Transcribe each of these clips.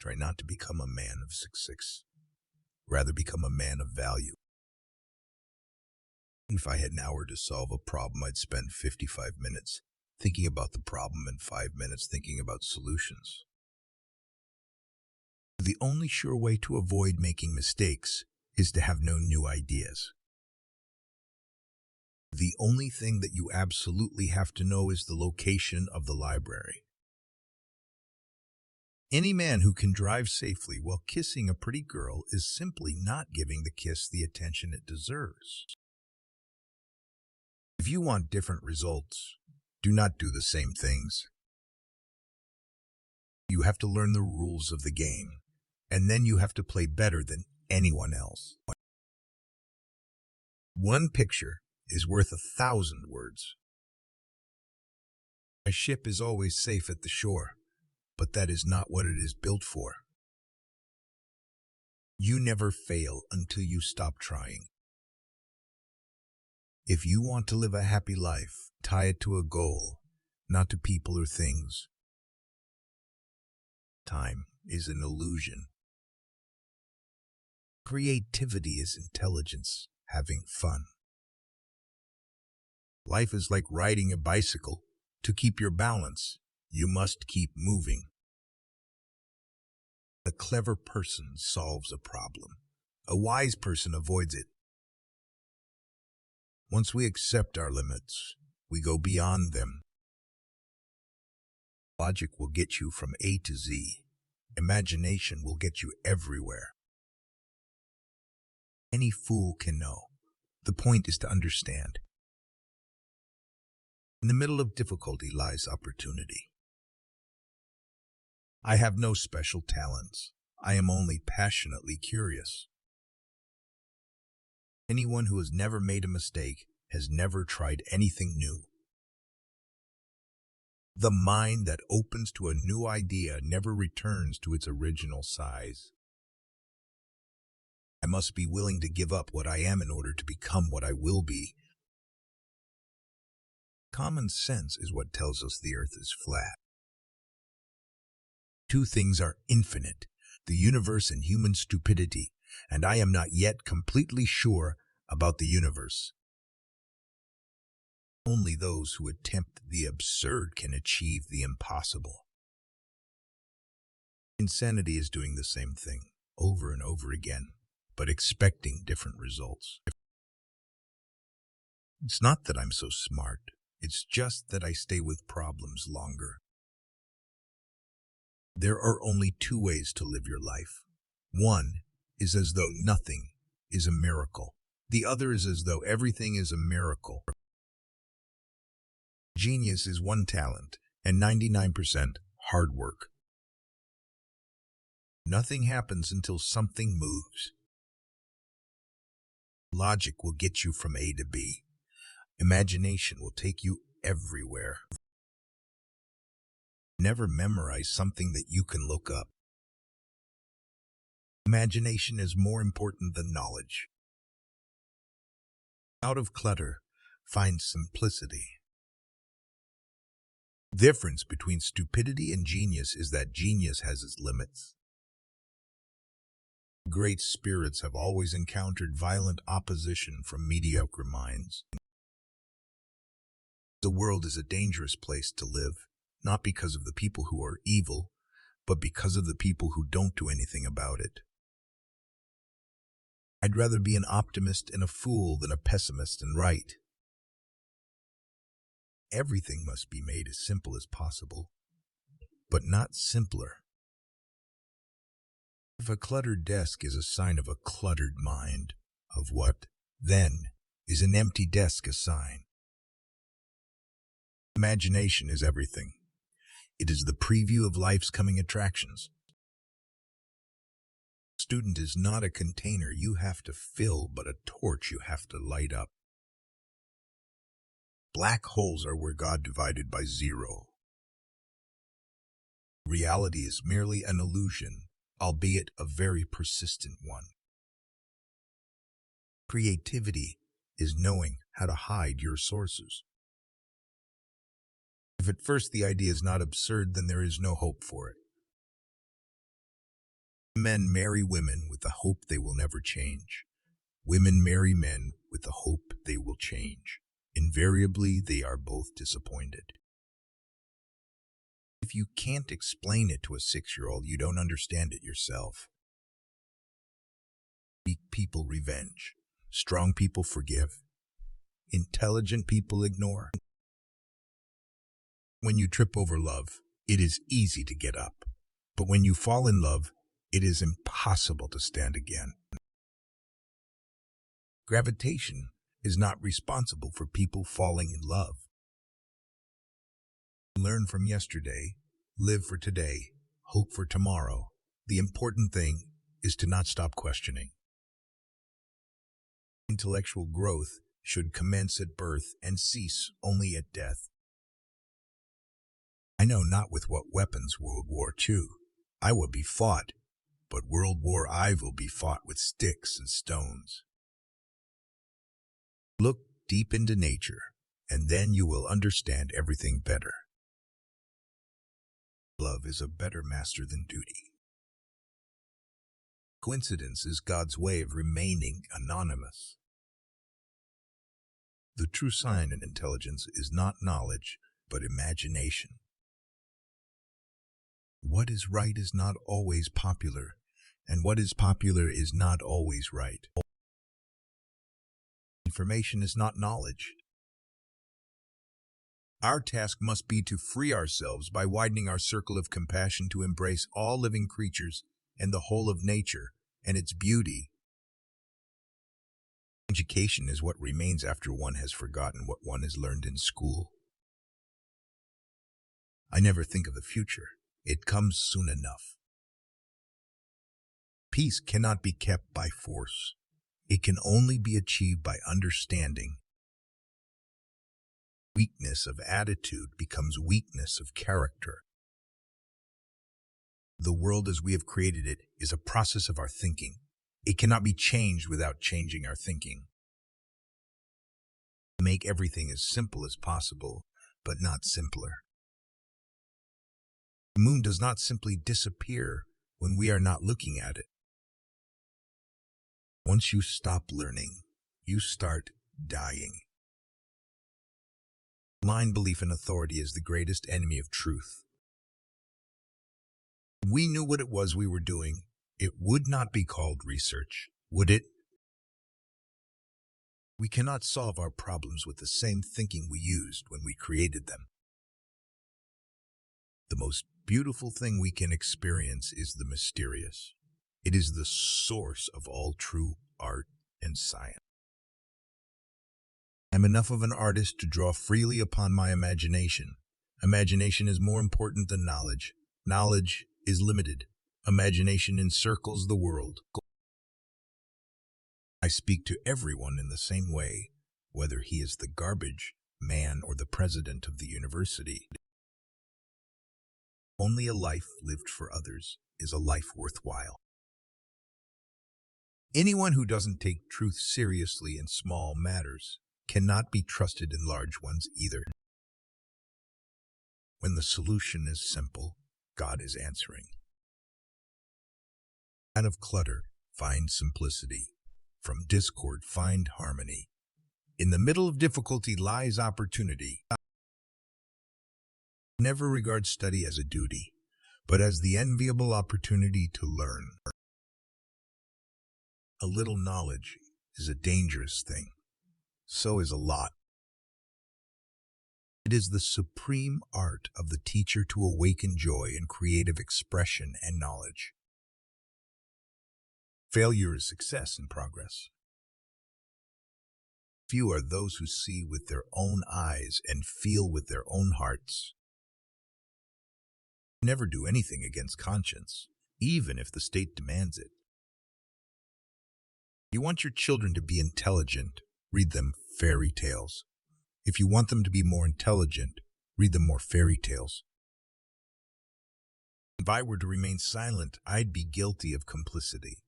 Try not to become a man of success. Rather become a man of value. If I had an hour to solve a problem, I'd spend 55 minutes thinking about the problem and 5 minutes thinking about solutions. The only sure way to avoid making mistakes is to have no new ideas. The only thing that you absolutely have to know is the location of the library. Any man who can drive safely while kissing a pretty girl is simply not giving the kiss the attention it deserves. If you want different results, do not do the same things. You have to learn the rules of the game, and then you have to play better than anyone else. One picture is worth 1,000 words. A ship is always safe at the shore, but that is not what it is built for. You never fail until you stop trying. If you want to live a happy life, tie it to a goal, not to people or things. Time is an illusion. Creativity is intelligence, having fun. Life is like riding a bicycle. To keep your balance, you must keep moving. A clever person solves a problem. A wise person avoids it. Once we accept our limits, we go beyond them. Logic will get you from A to Z. Imagination will get you everywhere. Any fool can know. The point is to understand. In the middle of difficulty lies opportunity. I have no special talents. I am only passionately curious. Anyone who has never made a mistake has never tried anything new. The mind that opens to a new idea never returns to its original size. I must be willing to give up what I am in order to become what I will be. Common sense is what tells us the earth is flat. Two things are infinite, the universe and human stupidity, and I am not yet completely sure about the universe. Only those who attempt the absurd can achieve the impossible. Insanity is doing the same thing over and over again, but expecting different results. It's not that I'm so smart. It's just that I stay with problems longer. There are only two ways to live your life. One is as though nothing is a miracle. The other is as though everything is a miracle. Genius is one talent and 99% hard work. Nothing happens until something moves. Logic will get you from A to B. Imagination will take you everywhere. Never memorize something that you can look up. Imagination is more important than knowledge. Out of clutter, find simplicity. The difference between stupidity and genius is that genius has its limits. Great spirits have always encountered violent opposition from mediocre minds. The world is a dangerous place to live, not because of the people who are evil, but because of the people who don't do anything about it. I'd rather be an optimist and a fool than a pessimist and right. Everything must be made as simple as possible, but not simpler. If a cluttered desk is a sign of a cluttered mind, of what, then, is an empty desk a sign? Imagination is everything. It is the preview of life's coming attractions. A student is not a container you have to fill, but a torch you have to light up. Black holes are where God divided by zero. Reality is merely an illusion, albeit a very persistent one. Creativity is knowing how to hide your sources. If at first the idea is not absurd, then there is no hope for it. Men marry women with the hope they will never change. Women marry men with the hope they will change. Invariably, they are both disappointed. If you can't explain it to a 6-year-old, you don't understand it yourself. Weak people revenge. Strong people forgive. Intelligent people ignore. When you trip over love, it is easy to get up. But when you fall in love, it is impossible to stand again. Gravitation is not responsible for people falling in love. Learn from yesterday, live for today, hope for tomorrow. The important thing is to not stop questioning. Intellectual growth should commence at birth and cease only at death. I know not with what weapons World War II I will be fought, but World War I will be fought with sticks and stones. Look deep into nature, and then you will understand everything better. Love is a better master than duty. Coincidence is God's way of remaining anonymous. The true sign in intelligence is not knowledge, but imagination. What is right is not always popular, and what is popular is not always right. Information is not knowledge. Our task must be to free ourselves by widening our circle of compassion to embrace all living creatures and the whole of nature and its beauty. Education is what remains after one has forgotten what one has learned in school. I never think of the future. It comes soon enough. Peace cannot be kept by force. It can only be achieved by understanding. Weakness of attitude becomes weakness of character. The world as we have created it is a process of our thinking. It cannot be changed without changing our thinking. Make everything as simple as possible, but not simpler. The moon does not simply disappear when we are not looking at it. Once you stop learning, you start dying. Blind belief in authority is the greatest enemy of truth. If we knew what it was we were doing, it would not be called research, would it? We cannot solve our problems with the same thinking we used when we created them. The most beautiful thing we can experience is the mysterious. It is the source of all true art and science. I am enough of an artist to draw freely upon my imagination. Imagination is more important than knowledge. Knowledge is limited. Imagination encircles the world. I speak to everyone in the same way, whether he is the garbage man or the president of the university. Only a life lived for others is a life worthwhile. Anyone who doesn't take truth seriously in small matters cannot be trusted in large ones either. When the solution is simple, God is answering. Out of clutter, find simplicity. From discord, find harmony. In the middle of difficulty lies opportunity. Never regard study as a duty, but as the enviable opportunity to learn. A little knowledge is a dangerous thing. So is a lot. It is the supreme art of the teacher to awaken joy in creative expression and knowledge. Failure is success in progress. Few are those who see with their own eyes and feel with their own hearts. Never do anything against conscience, even if the state demands it. You want your children to be intelligent, read them fairy tales. If you want them to be more intelligent, read them more fairy tales. If I were to remain silent, I'd be guilty of complicity.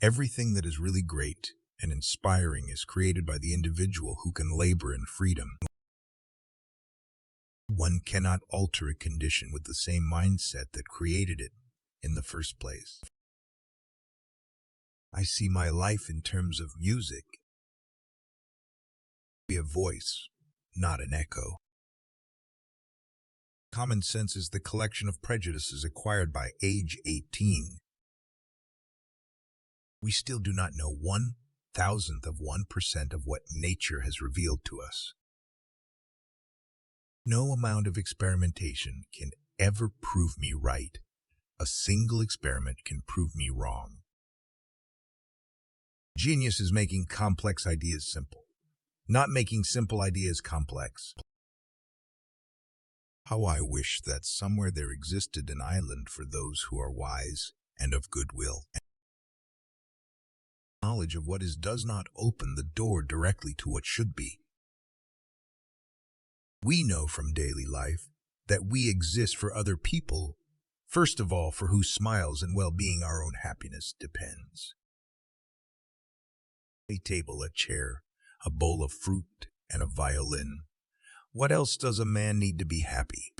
Everything that is really great and inspiring is created by the individual who can labor in freedom. One cannot alter a condition with the same mindset that created it. in the first place. I see my life in terms of music, be a voice, not an echo. Common sense is the collection of prejudices acquired by age 18. We still do not know 1,000% of what nature has revealed to us. No amount of experimentation can ever prove me right. A single experiment can prove me wrong. Genius is making complex ideas simple, not making simple ideas complex. How I wish that somewhere there existed an island for those who are wise and of goodwill. Knowledge of what is does not open the door directly to what should be. We know from daily life that we exist for other people, first of all for whose smiles and well-being our own happiness depends. A table, a chair, a bowl of fruit, and a violin. What else does a man need to be happy?